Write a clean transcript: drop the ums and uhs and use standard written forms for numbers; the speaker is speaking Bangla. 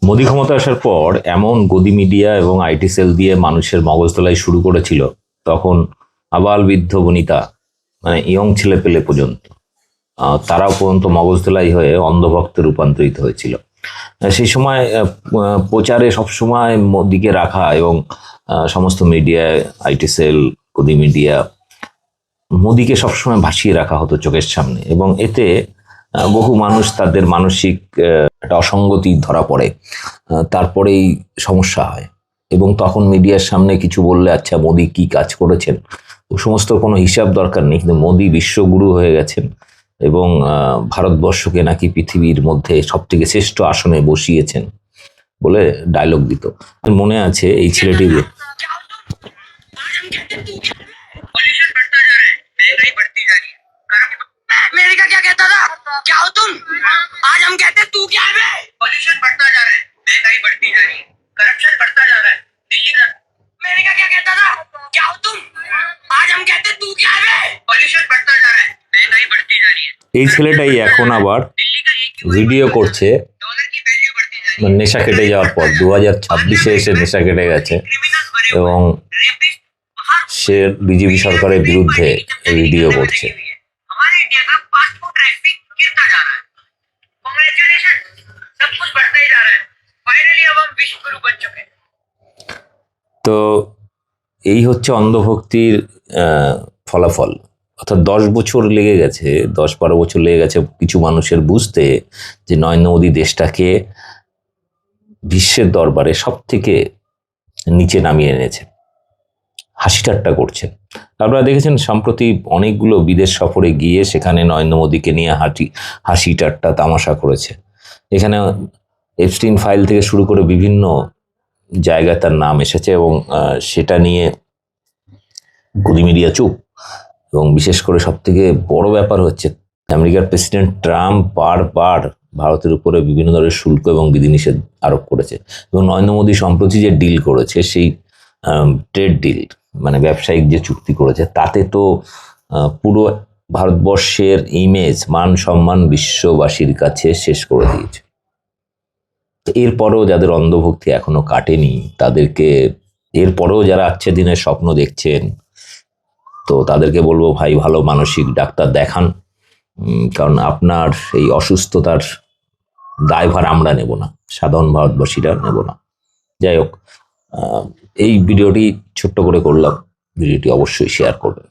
মোদি ক্ষমতা আসার পর এমন গদি মিডিয়া এবং আইটি সেল দিয়ে মানুষের মগজ তোলাই শুরু করেছিল, তখন আবাল বৃদ্ধ বনিতা মানে ইয়ং ছেলে পেলে পর্যন্ত তারাও পর্যন্ত মগজ তোলাই হয়ে অন্ধভক্তে রূপান্তরিত হয়েছিল। সেই সময় প্রচারে সবসময় মোদিকে রাখা এবং সমস্ত মিডিয়ায় আইটি সেল গদি মিডিয়া মোদিকে সবসময় ভাসিয়ে রাখা হতো চোখের সামনে, এবং এতে বহু মানুষ তাদের মানসিক একটা অসঙ্গতি ধরা পড়ে, তারপরেই সমস্যা হয়। এবং তখন মিডিয়ার সামনে কিছু বললে, আচ্ছা মোদি কি কাজ করেছেন, ও সমস্ত কোনো হিসাব দরকার নেই, কিন্তু মোদি বিশ্বগুরু হয়ে গেছেন এবং ভারতবর্ষকে নাকি পৃথিবীর মধ্যে সব থেকে শ্রেষ্ঠ আসনে বসিয়েছেন বলে ডায়লগ দিত। মনে আছে এই ছেলেটি अमेरिका क्या कहता था, क्या हो तुम? आज हम कहते तू क्या है? पॉल्यूशन बढ़ता जा रहा है, महंगाई बढ़ती जा रही है, करप्शन बढ़ता जा रहा है। दिल्ली का अमेरिका क्या कहता था, क्या हो तुम? आज हम कहते तू क्या है? पॉल्यूशन बढ़ता जा रहा है, महंगाई बढ़ती जा रही है। এই ছেলেটাই এখন আবার ভিডিও করছে নেশা কেটে যাওয়ার পর। 2026-এ এসে নেশা কেটে গেছে এবং সে বিজেপি সরকারের বিরুদ্ধে ভিডিও করছে। তো এই হচ্ছে অন্ধভক্তির ফলাফল। অর্থাৎ 10 বছর লেগে গেছে, 10-12 বছর লেগে গেছে কিছু মানুষের বুঝতে যে নরেন্দ্র মোদী দেশটাকে বিশ্বের দরবারে সব থেকে নিচে নামিয়ে এনেছে, হাসি ঠাট্টা করছেন। আপনারা দেখেছেন সম্প্রতি অনেকগুলো বিদেশ সফরে গিয়ে সেখানে নরেন্দ্র মোদীকে নিয়ে হাসি ঠাট্টা তামাশা করেছে। এখানে এপস্টিন ফাইল থেকে শুরু করে বিভিন্ন জায়গায় তার নাম এসেছে এবং সেটা নিয়ে গদি মিডিয়া চুপ। এবং বিশেষ করে সব থেকে বড় ব্যাপার হচ্ছে আমেরিকার প্রেসিডেন্ট ট্রাম্প বারবার ভারতের উপরে বিভিন্ন ধরনের শুল্ক এবং বিধিনিষেধ আরোপ করেছে, এবং নরেন্দ্র মোদী সম্প্রতি যে ডিল করেছে সেই ট্রেড ডিল মানে ব্যবসায়িক যে চুক্তি করেছে, তাতে তো পুরো ভারতবর্ষের ইমেজ মান সম্মান বিশ্ববাসীর কাছে শেষ করে দিয়েছে। এরপরেও যাদের অন্ধভক্তি এখনো কাটেনি, তাদেরকে এরপরেও যারা আজকের দিনের স্বপ্ন দেখছেন, তো তাদেরকে বলবো ভাই ভালো মানসিক ডাক্তার দেখান, কারণ আপনার এই অসুস্থতার দায়ভার আমরা নেব না, সাধারণ ভারতবাসীরা নেব না। যাই হোক, এই ভিডিওটি ছোট্ট করে করলাম, ভিডিওটি অবশ্যই শেয়ার করবেন।